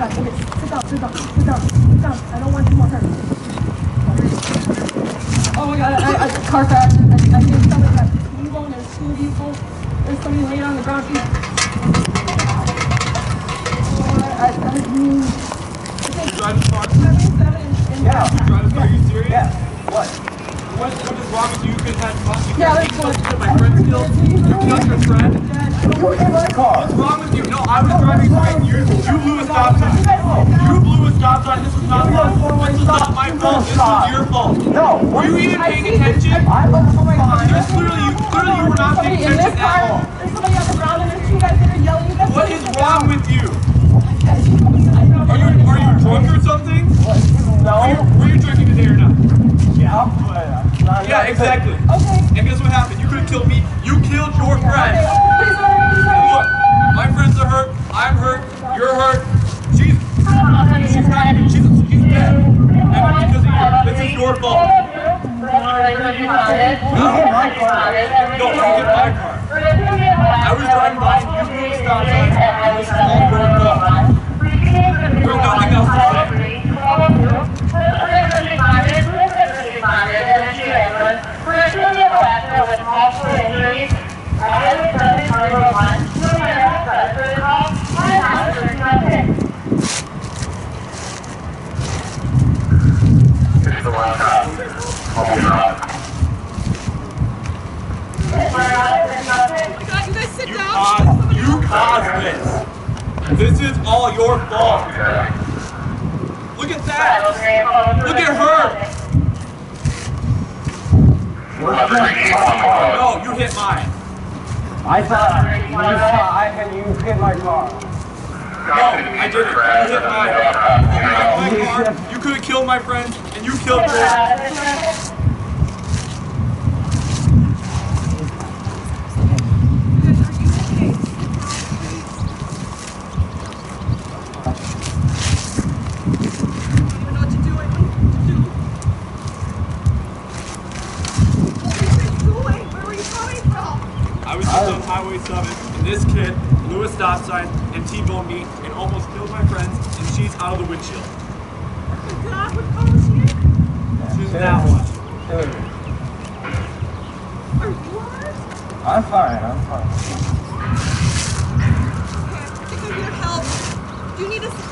guys, okay, sit down, sit down, sit down, sit down. I don't want two more hurt. Oh my god, I car crash. I think somebody got T-bone, there's two people. There's somebody laying on the ground. You drive this car? Yeah. You drive this car? Are you serious? Yeah. What? What is wrong with you? You could have fun. You Yeah, could have my friend's killed. You killed your friend. You hit my car. What's wrong with you? No, I was driving straight. You blew a stop sign. You blew a stop sign. This was not my fault. This was your fault. No. Were you even paying attention? I looked for my car. Just clearly you were not paying attention at all. There's somebody on the ground and there's two guys that are yelling. What is wrong with you? Are you drunk or something? No. Were you drinking today or not? Yeah, but Yeah, exactly. Okay. And guess what happened? You could have killed me. You killed your friend. Please don't. And look, my friends are hurt. I'm hurt. You're hurt. She's dead. And because of you. This is your fault. You hit my car. No, you hit my car. I was driving by. You blew a stop sign. And this is all your fault. There's nothing else to say. You caused this. This is all your fault. Look at that. Look at her. No, you hit mine. I thought you hit my car. No, I didn't. You hit mine. You hit my car. You could have killed my friend, and you killed yours. I was just on Highway 7, and this kid blew a stop sign and T-boned me and almost killed my friends, and she's out of the windshield. She's that one. Dude. Are you alright? I'm fine. Okay, I think I need help. Do you need a spoon?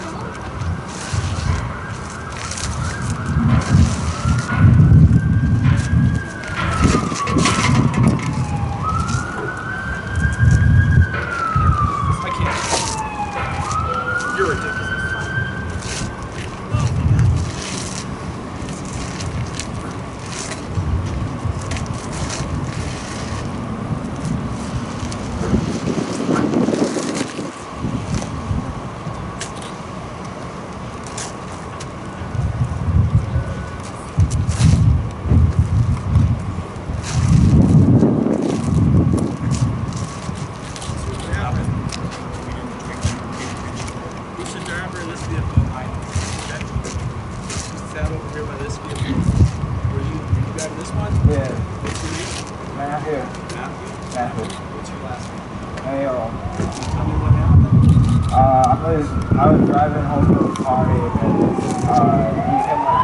You're ridiculous. I was driving home from a party and he hit my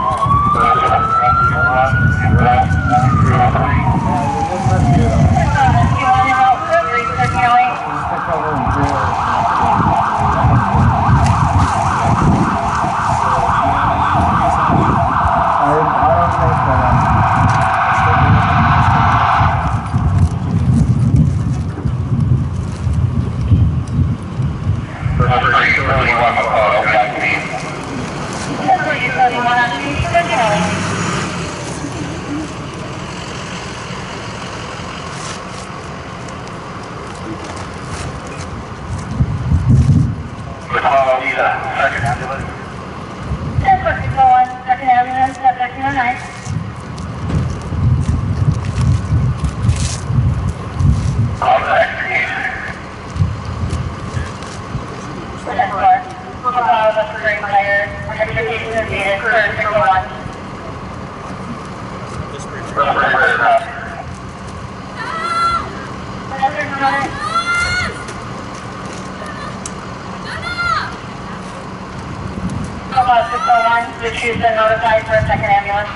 Did Houston notified for a second ambulance?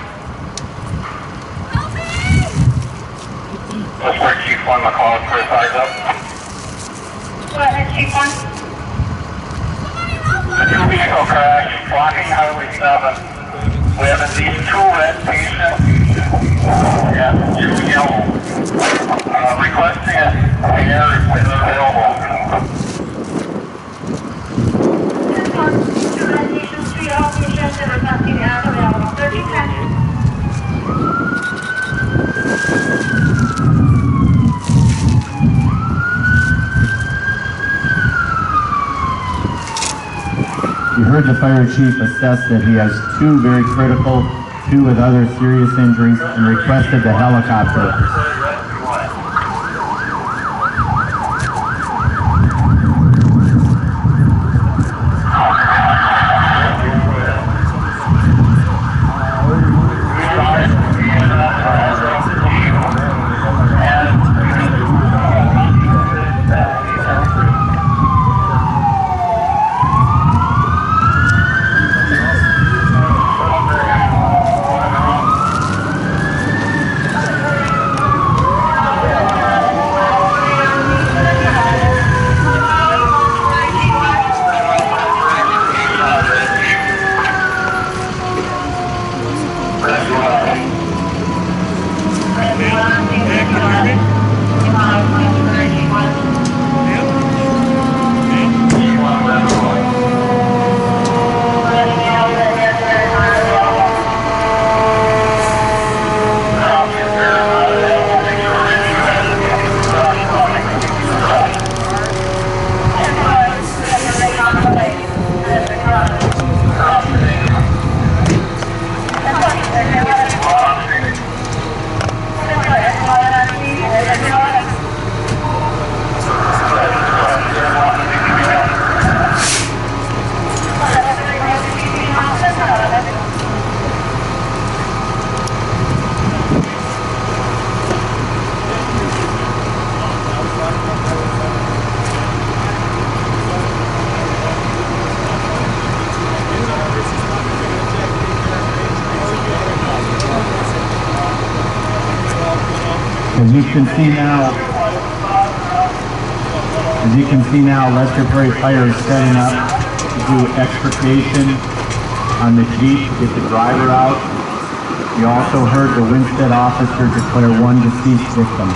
Let's work Chief 1, McCall, for a size up. Go ahead, Chief 1. The two-vehicle crash, blocking Highway 7. We have at least 2 red patients and 2 yellow. Requesting a air is available. 2 red patients, 2 yellow patients, and requesting air is available. 3010. You heard the fire chief assess that he has 2 very critical, 2 with other serious injuries, and requested the helicopter. As you can see now, Lester Prairie Fire is setting up to do extrication on the Jeep to get the driver out. You also heard the Winstead officer declare 1 deceased victim.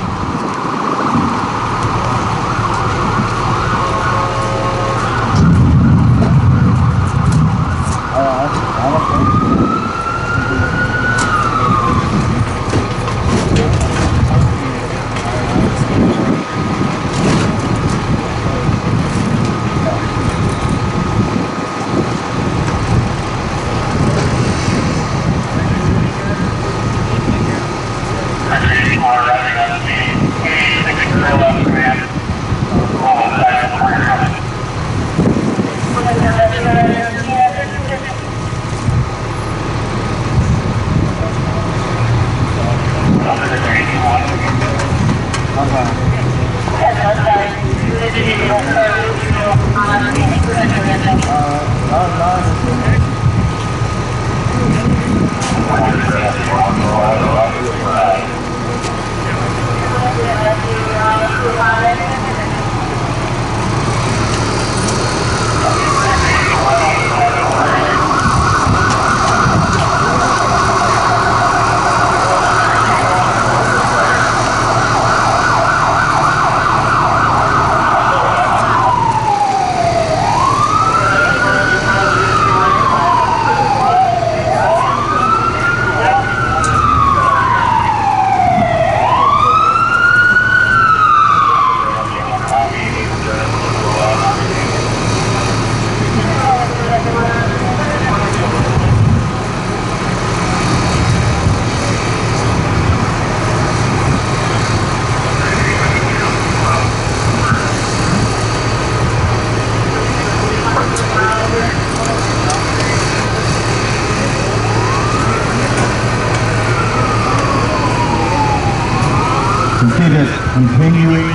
Continuing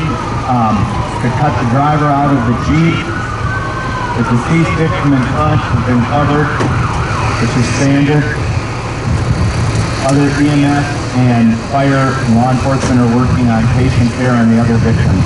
to cut the driver out of the Jeep. The deceased victim in front has been covered. which is standard. Other EMS and fire and law enforcement are working on patient care on the other victims.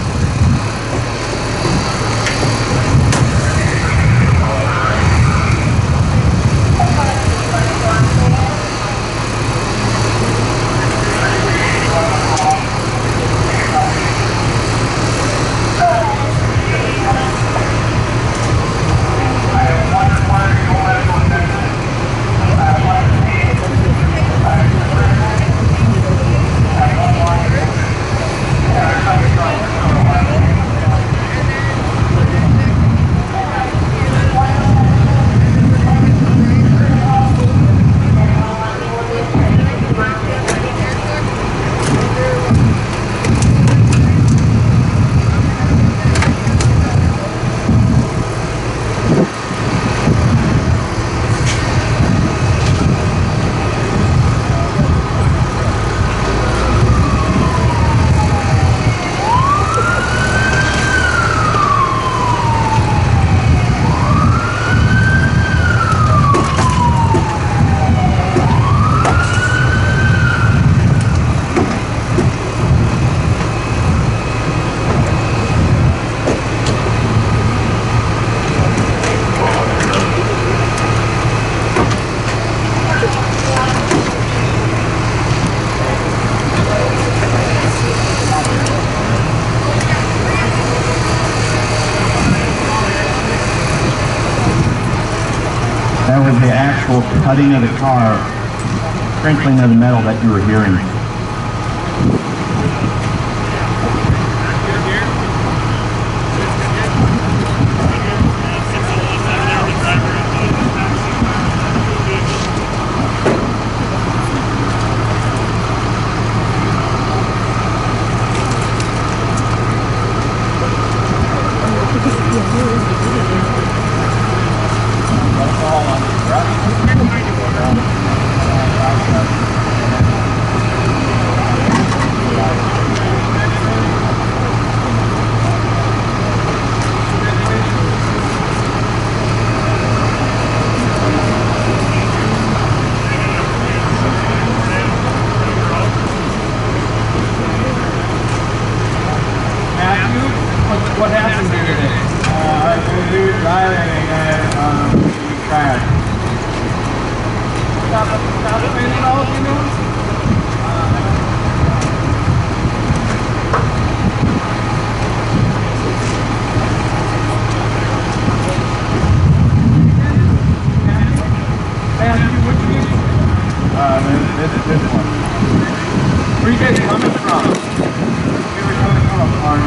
That was the actual cutting of the car, crinkling of the metal that you were hearing. What happened here today? I was driving and we crashed. Stop the pain at all, you know? Which vehicle? This one. Where are you guys coming from? We were coming from a farm.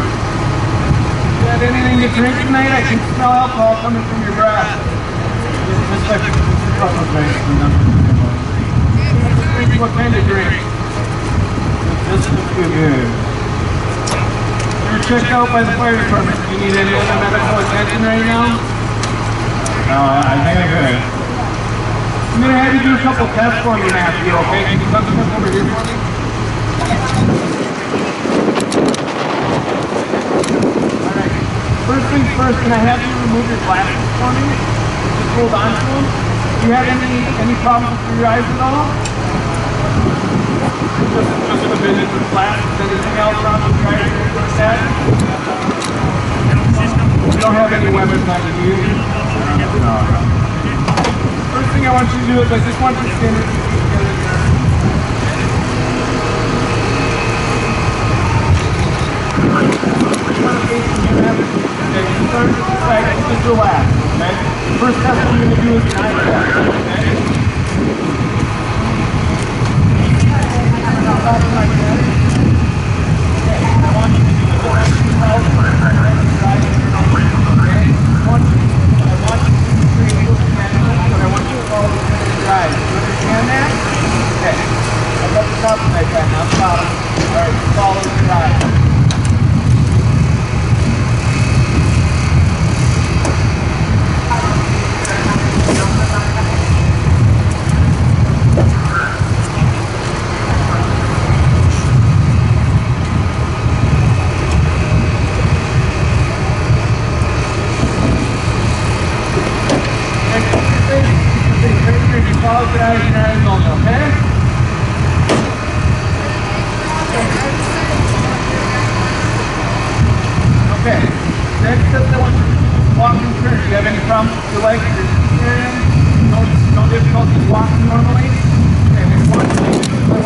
Got anything to drink tonight? I can smell alcohol coming from your breath. Just like a couple of drinks. What kind of drink? This is too good. You were checked out by the fire department. Do you need any other medical attention right now? No, I think I'm good. I'm going to have you do a couple tests for me, Matthew, okay? Can you come over here for me? First things first, can I have you remove your glasses for me? Just hold on to them. Do you have any problems with your eyes at all? Just the vision with glasses. Anything else wrong with your eyes or like that? You don't have any weapons on you, do you? No. First thing I want you to do is I just want you to stand your feet together. Just relax, okay? First test I'm going to do is an eye test, okay? I want you to do it. I want you to follow the center of your eyes. Do you understand that? Okay. I'll let the top like that. Now stop. Alright, follow your eyes. apologize and I don't know, okay? Okay. Next up, I want you to walk and turn. Do you have any problems with your legs? No difficulty walking normally? Okay, we want you to do is I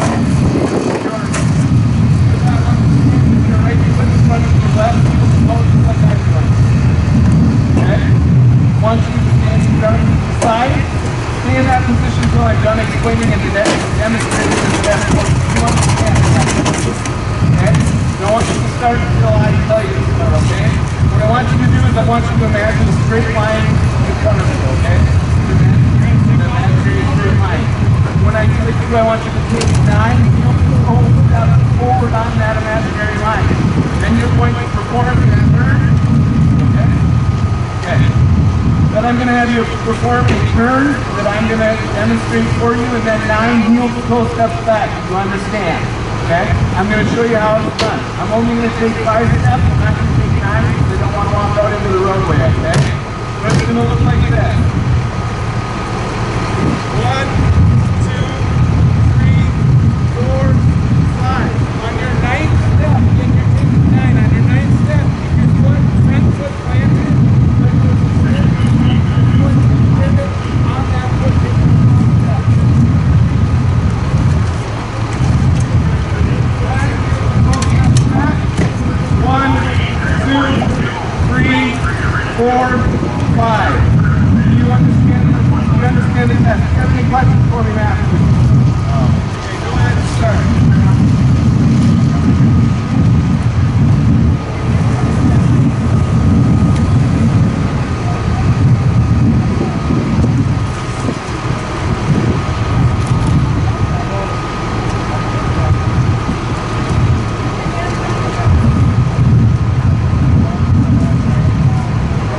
want you to your right foot in front of your left, like I do. Okay? Once you stand down to the side, stay in that position until I'm done explaining and demonstrating the best way you understand that. Okay? Don't want you to start until I tell you to start, okay? What I want you to do is I want you to imagine a straight line in front of you, okay? Imagine a straight line. When I tell you, I want you to take 9 steps forward on that imaginary line. Then you're going to perform that turn. Okay? Okay. Then I'm going to have you perform a turn that I'm going to demonstrate for you, and then 9 heel to toe steps back. You understand? Okay? I'm going to show you how it's done. I'm only going to take 5 steps. I'm not going to take 9 because I don't want to walk out into the roadway. Okay? So it's going to look like this. 1, 2, 3, 4, 5. On your 9th step, again, you're taking 9. On your 9th step, keep your foot, front foot planted. On that foot, take the step. 1, 2, 3, 4, 5. Do you understand this? Do you understand the test? Do you have any questions for me, Matt? Okay, go ahead and start.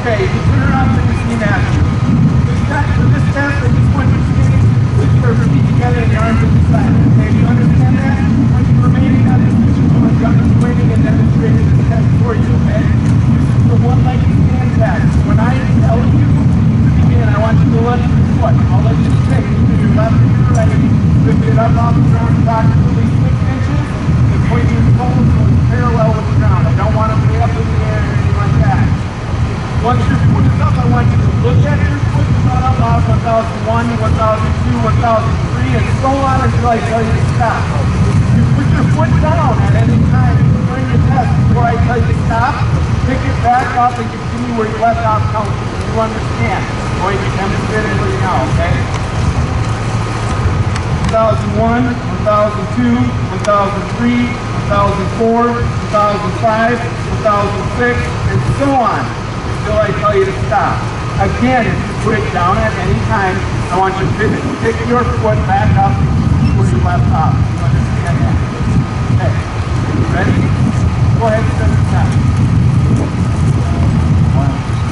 Okay, you can turn around and see that. For this test, I just want you to stay with your feet together and your arms at the side. Okay, do you understand that? When you remain in that position, I'm done explaining and demonstrating this test for you, okay? This is the one-legged stand test. When I tell you to begin, I want you to lift your foot. I'll let you stick to your left or your right. Lift it up off the ground approximately 6 inches and point your toes parallel with the ground. I don't want them to be up in the air or anything like that. Once your foot is up, I want you to look at your foot front up off 1001, 1002, 1003, and so on until I tell you to stop. You put your foot down at any time during the test before I tell you to stop. Pick it back up and continue where you left off counting. You understand? I'm going to demonstrate it for you now, okay? 1001, 1002, 1003, 1004, 2005, 2006, and so on. Until I tell you to stop. Again, if you put it down at any time, I want you to pick your foot back up where you left off. You understand that? Okay. Ready? Go ahead and start the time. 1.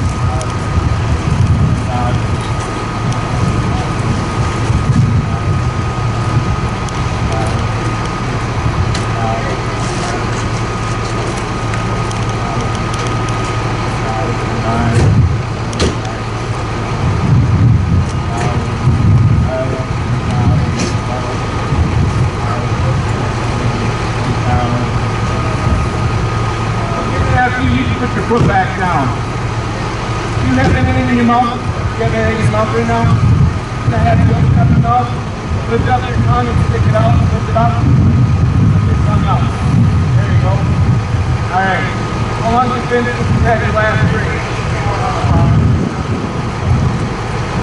Put your foot back down. Do you have anything in your mouth? Do you have anything in your mouth right now? Can I have you open up your mouth? Lift up your tongue and stick it out. Lift it up. Lift your tongue up. There you go. Alright. How long have you been since you had your last drink?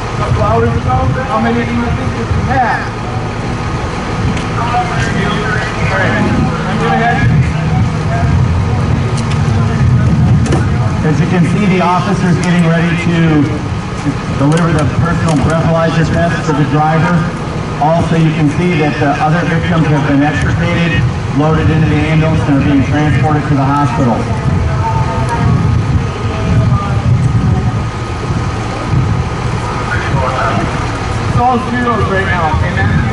A couple hours ago? How many do you think that you had? Alright. I'm going to have you. As you can see, the officer's getting ready to deliver the personal breathalyzer test to the driver. Also, you can see that the other victims have been extricated, loaded into the ambulance, and are being transported to the hospital. It's all zeros right now, okay, Matthew?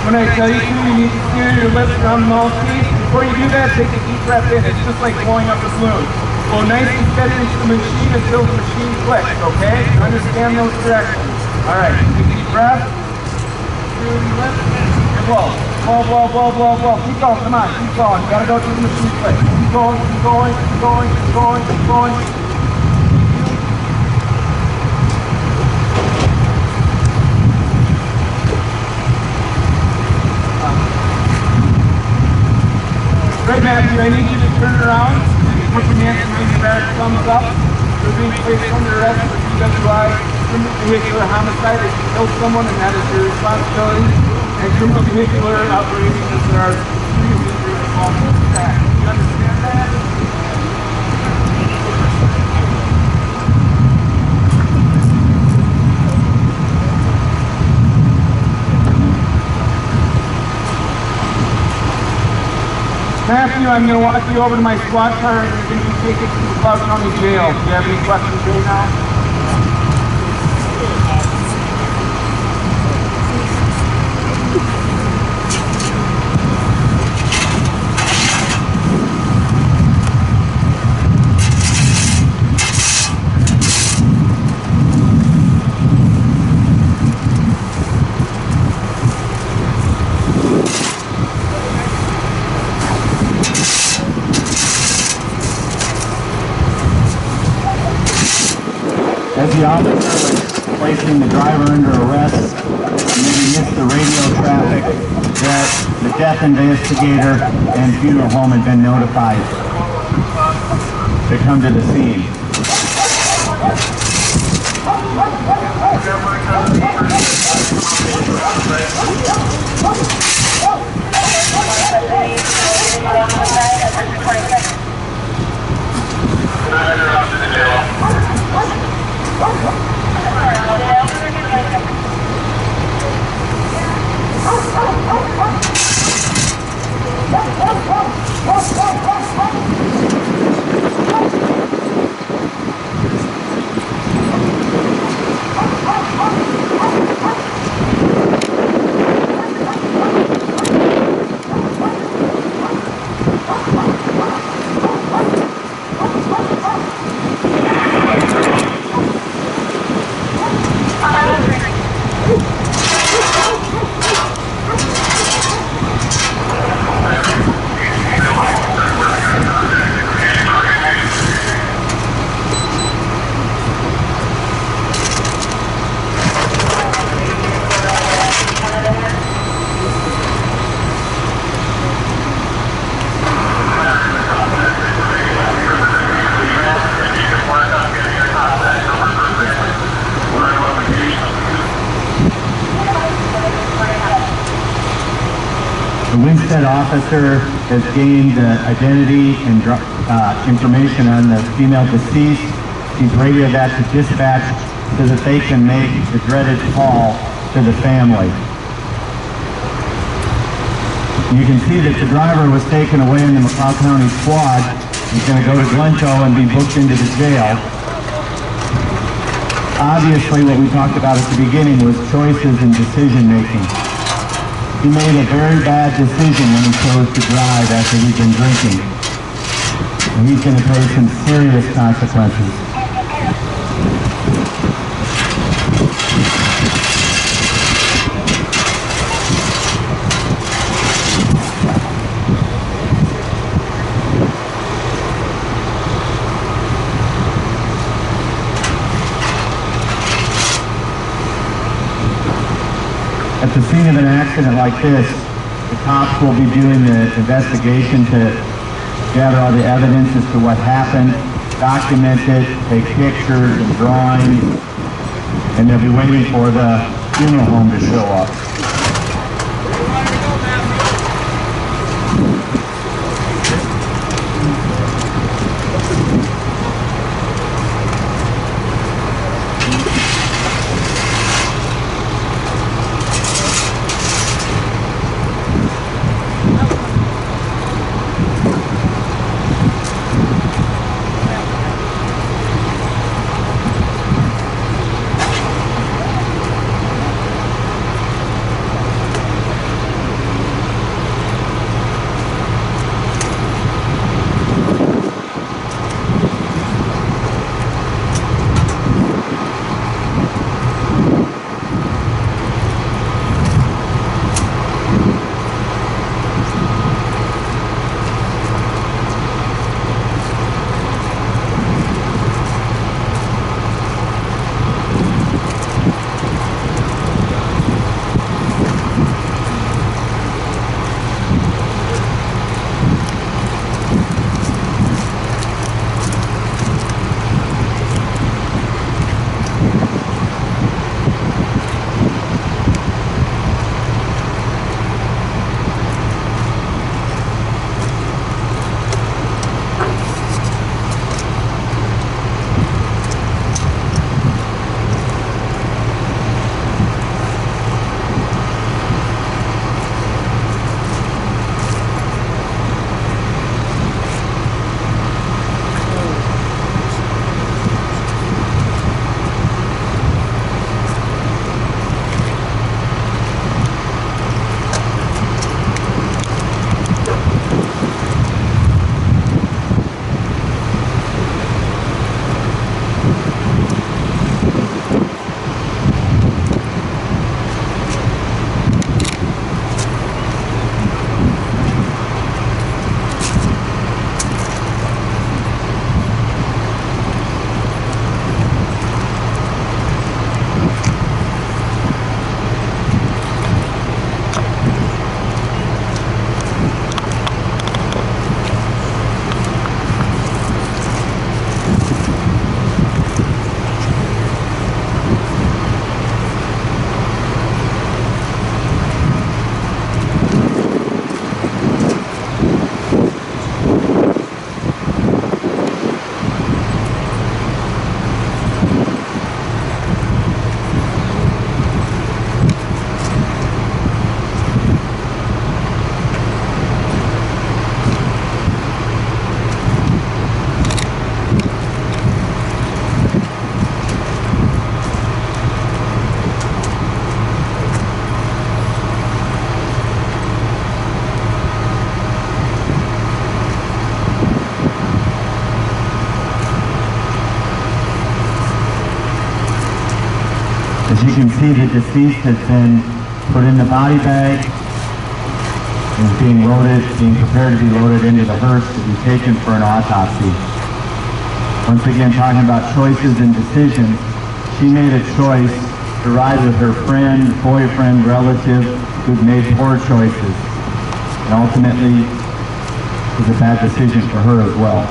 When I tell you to, you need to steer your lips around the mouthpiece. Before you do that, take a deep breath in. It's just like blowing up a balloon. Go nice and steady into the machine until the machine clicks, okay? You understand those directions. All right, take a deep breath. Through the lift. And blow. Blow. Keep going, come on, keep going. You gotta go till the machine clicks. Keep going. Great, Matthew, I need you to turn around. Put your hands behind your back, thumbs up. You're being placed under arrest for DWI, criminal vehicular homicide. If you killed someone, and that is your responsibility. And criminal vehicular operations are serious injury involved in this act. You understand that? Matthew, I'm going to walk you over to my squad car and you're going to be taken to the Cloud County Jail. Do you have any questions right now? As the officer was placing the driver under arrest, and then he missed the radio traffic that the death investigator and funeral home had been notified to come to the scene. The Winstead officer has gained identity and information on the female deceased. He's radioed that to dispatch so that they can make the dreaded call to the family. You can see that the driver was taken away in the McLeod County squad. He's going to go to Glencoe and be booked into the jail. Obviously, what we talked about at the beginning was choices and decision making. He made a very bad decision when he chose to drive after he'd been drinking. And he's going to pay some serious consequences. At the scene of an accident like this, the cops will be doing the investigation to gather all the evidence as to what happened, document it, take pictures and drawings, and they'll be waiting for the funeral home to show up. As you can see, the deceased has been put in the body bag and is being prepared to be loaded into the hearse to be taken for an autopsy. Once again, talking about choices and decisions, she made a choice to ride with her friend, boyfriend, relative who'd made poor choices. And ultimately, it was a bad decision for her as well.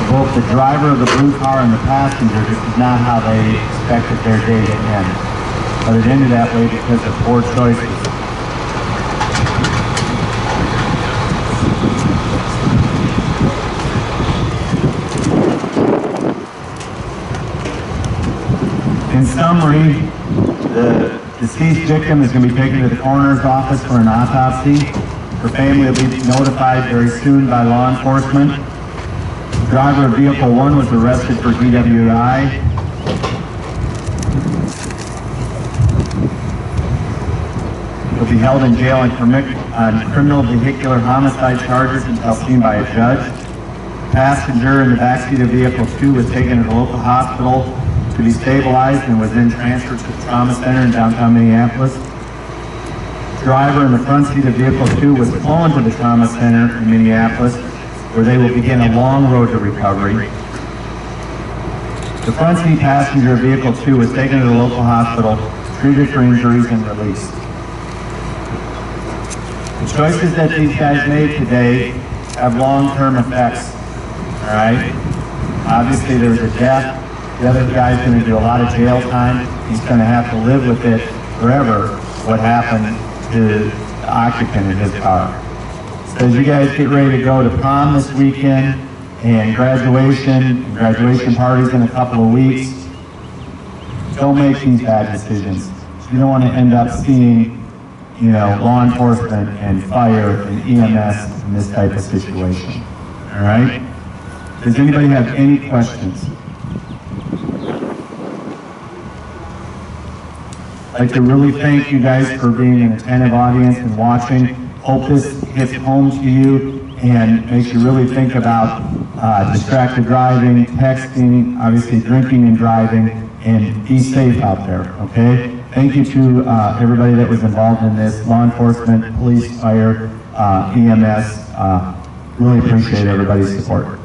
Both the driver of the blue car and the passenger, this is not how they expected their day to end. But it ended that way because of poor choices. In summary, the deceased victim is going to be taken to the coroner's office for an autopsy. Her family will be notified very soon by law enforcement. The driver of Vehicle 1 was arrested for DWI. He'll be held in jail on criminal vehicular homicide charges until seen by a judge. The passenger in the backseat of Vehicle 2 was taken to the local hospital to be stabilized and was then transferred to the trauma center in downtown Minneapolis. The driver in the front seat of Vehicle 2 was flown to the trauma center in Minneapolis, where they will begin a long road to recovery. The front seat passenger of Vehicle 2 was taken to the local hospital, treated for injuries, and released. The choices that these guys made today have long-term effects, all right? Obviously, there was a death. The other guy's going to do a lot of jail time. He's going to have to live with it forever, what happened to the occupant in his car. So as you guys get ready to go to prom this weekend and graduation parties in a couple of weeks, don't make these bad decisions. You don't want to end up seeing, law enforcement and fire and EMS in this type of situation. All right? Does anybody have any questions? I'd like to really thank you guys for being an attentive audience and watching. Hope this hits home to you and makes you really think about distracted driving, texting, obviously drinking and driving, and be safe out there, okay? Thank you to everybody that was involved in this, law enforcement, police, fire, EMS. Really appreciate everybody's support.